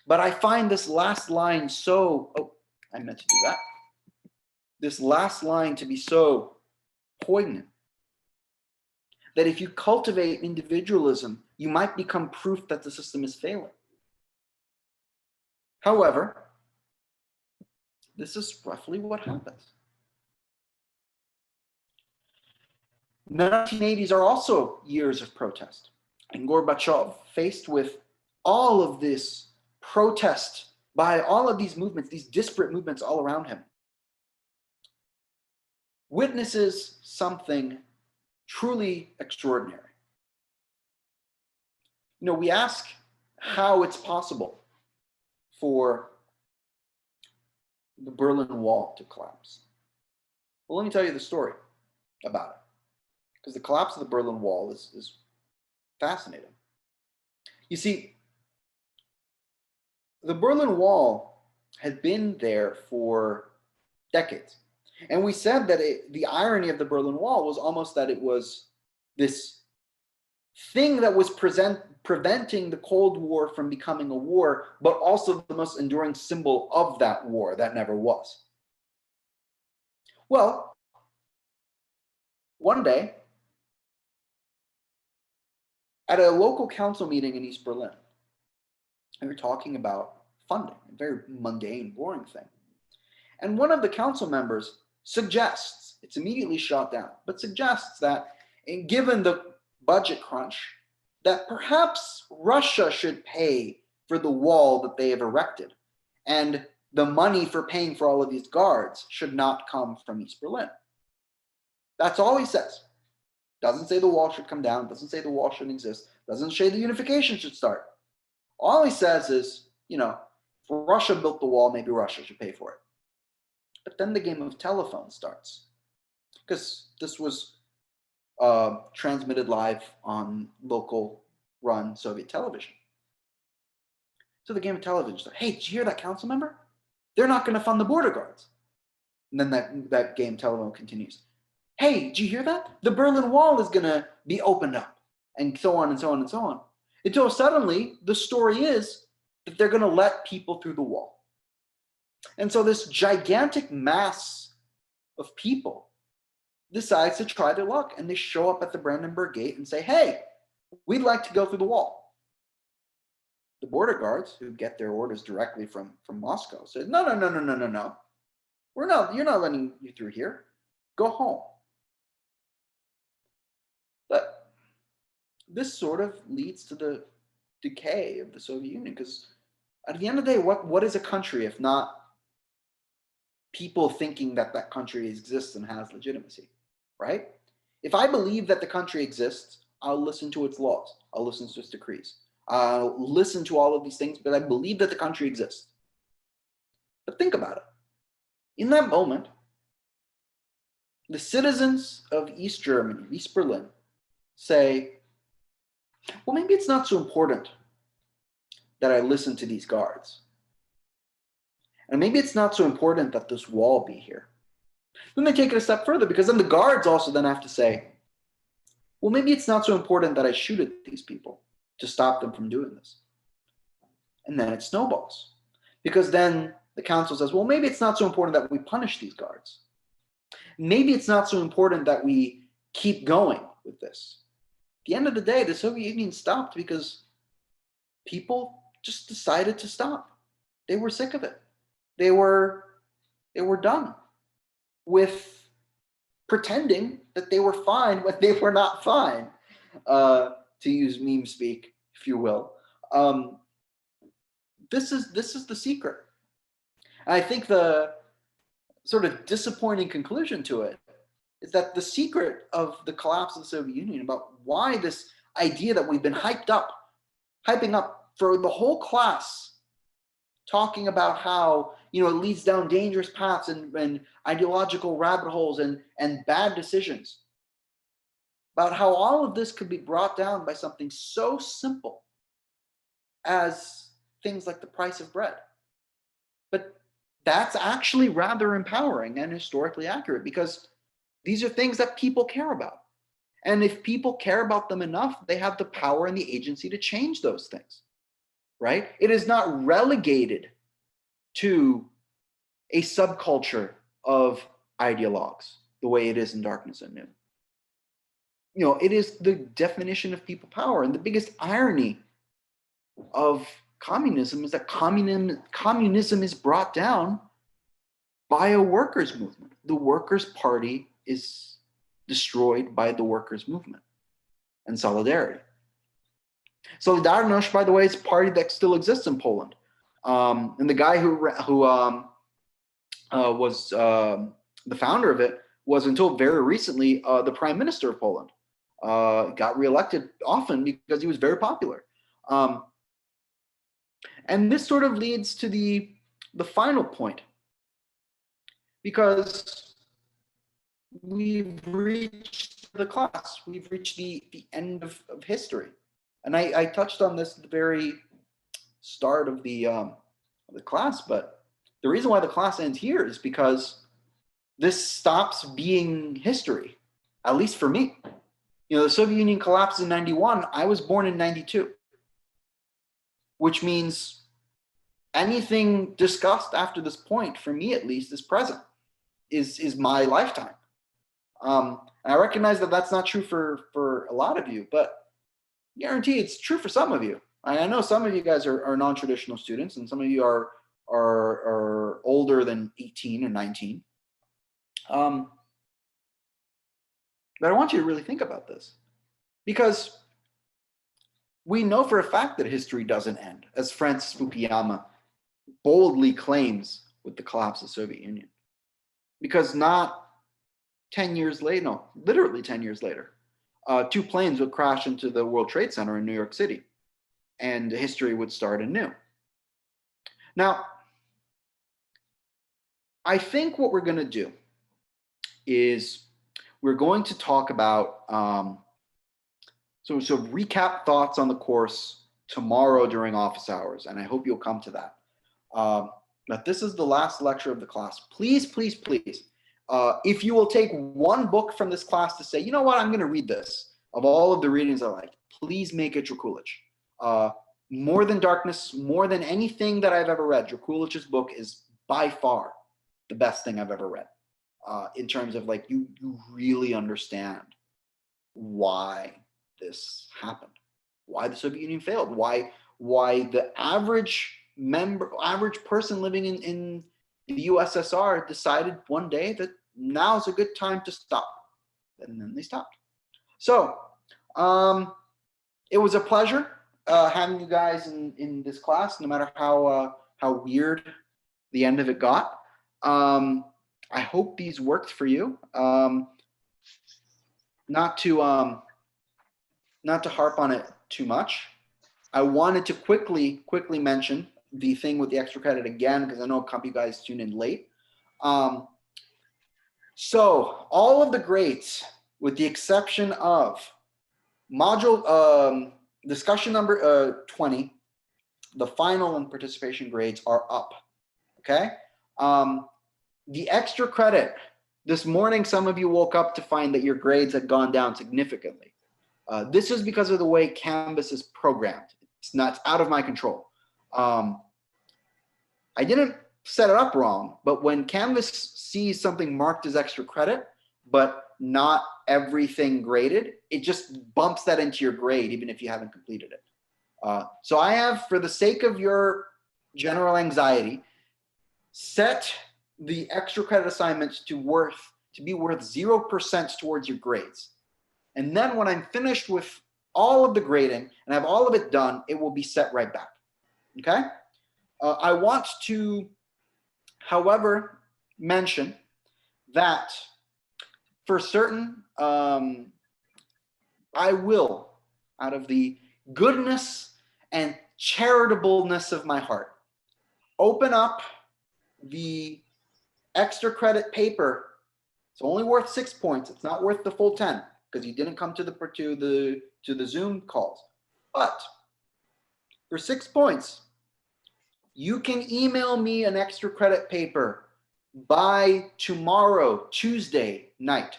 I find this last line so, I meant to do that. This last line to be so poignant that if you cultivate individualism, you might become proof that the system is failing. However, this is roughly what happens. The 1980s are also years of protest. And Gorbachev, faced with all of this protest by all of these movements, these disparate movements all around him, witnesses something truly extraordinary. You know, we ask how it's possible for the Berlin Wall to collapse. Well, let me tell you the story about it, because the collapse of the Berlin Wall is fascinating. You see, the Berlin Wall had been there for decades. And we said that the irony of the Berlin Wall was almost that it was this thing that was preventing the Cold War from becoming a war, but also the most enduring symbol of that war that never was. Well, one day, at a local council meeting in East Berlin, we were talking about funding, a very mundane, boring thing. And one of the council members suggests, it's immediately shot down, but suggests that given the budget crunch, that perhaps Russia should pay for the wall that they have erected. And the money for paying for all of these guards should not come from East Berlin. That's all he says. Doesn't say the wall should come down, doesn't say the wall shouldn't exist, doesn't say the unification should start. All he says is, you know, if Russia built the wall, maybe Russia should pay for it. But then the game of telephone starts, because this was transmitted live on local run Soviet television. So the game of television starts, hey, did you hear that council member? They're not going to fund the border guards. And then that game telephone continues. Hey, did you hear that? The Berlin Wall is going to be opened up, and so on and so on and so on. Until suddenly the story is that they're going to let people through the wall. And so this gigantic mass of people decides to try their luck, and they show up at the Brandenburg Gate and say, hey, we'd like to go through the wall. the border guards, who get their orders directly from Moscow, said, no, no, no, no, no, no, no. You're not letting you through here. Go home. But this sort of leads to the decay of the Soviet Union, because at the end of the day, what is a country if not people thinking that that country exists and has legitimacy, right? If I believe that the country exists, I'll listen to its laws. I'll listen to its decrees. I'll listen to all of these things, but I believe that the country exists. But think about it. In that moment, the citizens of East Germany, East Berlin, say, well, maybe it's not so important that I listen to these guards. And maybe it's not so important that this wall be here. Then they take it a step further, because then the guards also then have to say, well, maybe it's not so important that I shoot at these people to stop them from doing this. And then it snowballs, because then the council says, well, maybe it's not so important that we punish these guards. Maybe it's not so important that we keep going with this. At the end of the day, the Soviet Union stopped because people just decided to stop. They were sick of it. They were done with pretending that they were fine when they were not fine, to use meme speak, if you will. This is the secret. And I think the sort of disappointing conclusion to it is that the secret of the collapse of the Soviet Union, about why this idea that we've been hyping up for the whole class, talking about how it leads down dangerous paths and ideological rabbit holes and bad decisions, about how all of this could be brought down by something so simple as things like the price of bread. But that's actually rather empowering and historically accurate, because these are things that people care about. And if people care about them enough, they have the power and the agency to change those things, right? It is not relegated to a subculture of ideologues the way it is in Darkness at Noon. It is the definition of people power. And the biggest irony of communism is that communism is brought down by a workers' movement. The Workers' Party is destroyed by the workers' movement and Solidarity. Solidarność, by the way, is a party that still exists in Poland. And the guy who was the founder of it was, until very recently, the prime minister of Poland. Got reelected often because he was very popular. And this sort of leads to the final point, because we've reached the class, we've reached the end of history. And I touched on this at the very start of the class, but the reason why the class ends here is because this stops being history, at least for me. The Soviet Union collapsed in 91. I was born in 92, which means anything discussed after this point, for me at least, is present, is my lifetime. I recognize that that's not true for a lot of you, but I guarantee it's true for some of you. I know some of you guys are non-traditional students, and some of you are older than 18 or 19. But I want you to really think about this, because we know for a fact that history doesn't end, as Francis Fukuyama boldly claims with the collapse of the Soviet Union. Because not 10 years later, no, literally 10 years later, 2 planes would crash into the World Trade Center in New York City, and history would start anew. Now, I think what we're going to do is we're going to talk about, so recap thoughts on the course tomorrow during office hours, and I hope you'll come to that. But this is the last lecture of the class. Please, please, please, if you will take one book from this class to say, you know what, I'm going to read this, of all of the readings I like, please make it Dracula. More than Darkness, more than anything that I've ever read, Draculich's book is by far the best thing I've ever read. In terms of, like, you really understand why this happened, why the Soviet Union failed, why why the average person living in the USSR decided one day that now's a good time to stop. And then they stopped. So it was a pleasure having you guys in this class, no matter how weird the end of it got. I hope these worked for you. Not to harp on it too much. I wanted to quickly mention the thing with the extra credit again, because I know a couple of you guys tuned in late. So all of the grades, with the exception of module discussion number 20, the final and participation grades are up. Okay. The extra credit, this morning, some of you woke up to find that your grades had gone down significantly. This is because of the way Canvas is programmed. It's out of my control. I didn't set it up wrong, but when Canvas sees something marked as extra credit, but not everything graded, it just bumps that into your grade, even if you haven't completed it. So I have, for the sake of your general anxiety, set the extra credit assignments to be worth 0% towards your grades. And then when I'm finished with all of the grading and have all of it done, it will be set right back. Okay? I want to, however, mention that for certain, I will, out of the goodness and charitableness of my heart, open up the extra credit paper. It's only worth 6 points. It's not worth the full 10 because you didn't come to the Zoom calls. But for 6 points, you can email me an extra credit paper by tomorrow, Tuesday night.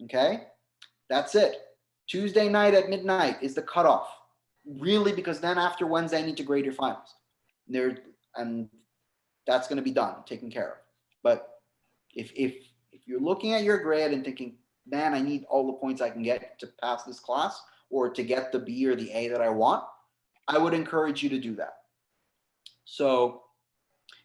Okay? That's it. Tuesday night at midnight is the cutoff. Really, because then after Wednesday, I need to grade your finals. And that's going to be done, taken care of. But if you're looking at your grade and thinking, man, I need all the points I can get to pass this class or to get the B or the A that I want, I would encourage you to do that. So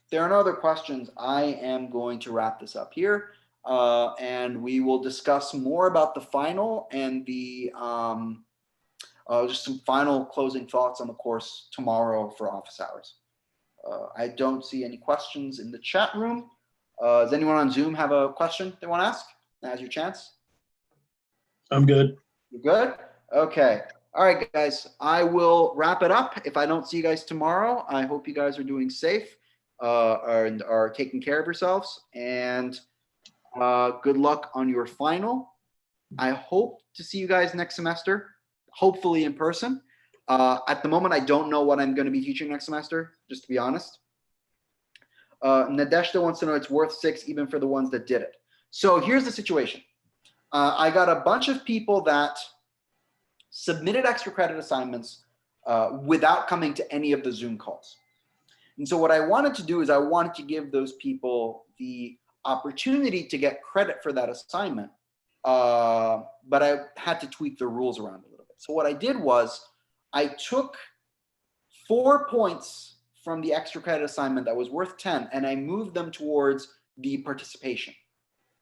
if there are no other questions, I am going to wrap this up here. And we will discuss more about the final and the just some final closing thoughts on the course tomorrow for office hours. I don't see any questions in the chat room. Does anyone on Zoom have a question they want to ask? Now's your chance. I'm good. You're good? Okay. All right, guys. I will wrap it up. If I don't see you guys tomorrow, I hope you guys are doing safe and are taking care of yourselves. And good luck on your final. I hope to see you guys next semester, hopefully in person. At the moment, I don't know what I'm going to be teaching next semester, just to be honest. Nadeshda wants to know it's worth 6 even for the ones that did it. So here's the situation. I got a bunch of people that submitted extra credit assignments without coming to any of the Zoom calls. And so what I wanted to do is I wanted to give those people the opportunity to get credit for that assignment, but I had to tweak the rules around a little bit. So what I did was I took 4 points from the extra credit assignment that was worth 10, and I moved them towards the participation,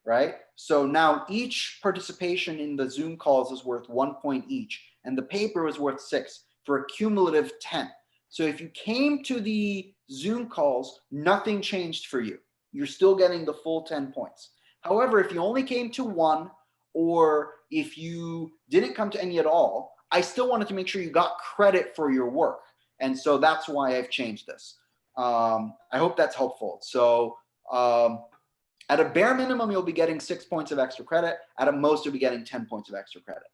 right? So now each participation in the Zoom calls is worth 1 point each, and the paper was worth 6 for a cumulative 10. So if you came to the Zoom calls, nothing changed for you. You're still getting the full 10 points. However, if you only came to 1, or if you didn't come to any at all, I still wanted to make sure you got credit for your work. And so that's why I've changed this. I hope that's helpful. So at a bare minimum, you'll be getting 6 points of extra credit. At a most, you'll be getting 10 points of extra credit.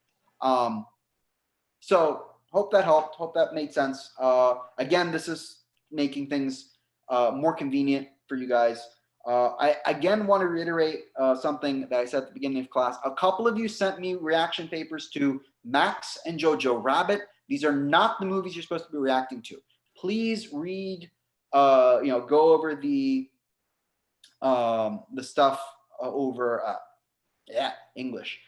So hope that helped. Hope that made sense. Again, this is making things more convenient for you guys. I again want to reiterate something that I said at the beginning of class. A couple of you sent me reaction papers to Max and Jojo Rabbit. These are not the movies you're supposed to be reacting to. Please read, go over the stuff over, English.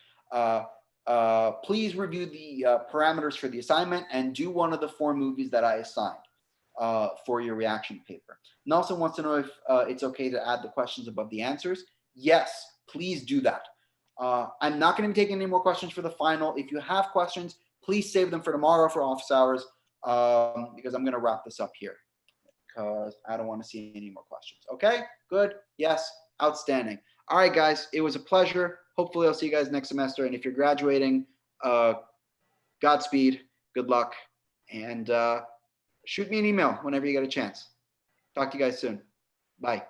Please review the parameters for the assignment and do one of the 4 movies that I assigned for your reaction paper. Nelson wants to know if it's okay to add the questions above the answers. Yes, please do that. I'm not going to be taking any more questions for the final. If you have questions, please save them for tomorrow for office hours, because I'm going to wrap this up here because I don't want to see any more questions. Okay, good. Yes, outstanding. All right, guys, it was a pleasure. Hopefully I'll see you guys next semester. And if you're graduating, Godspeed, good luck, and shoot me an email whenever you get a chance. Talk to you guys soon. Bye.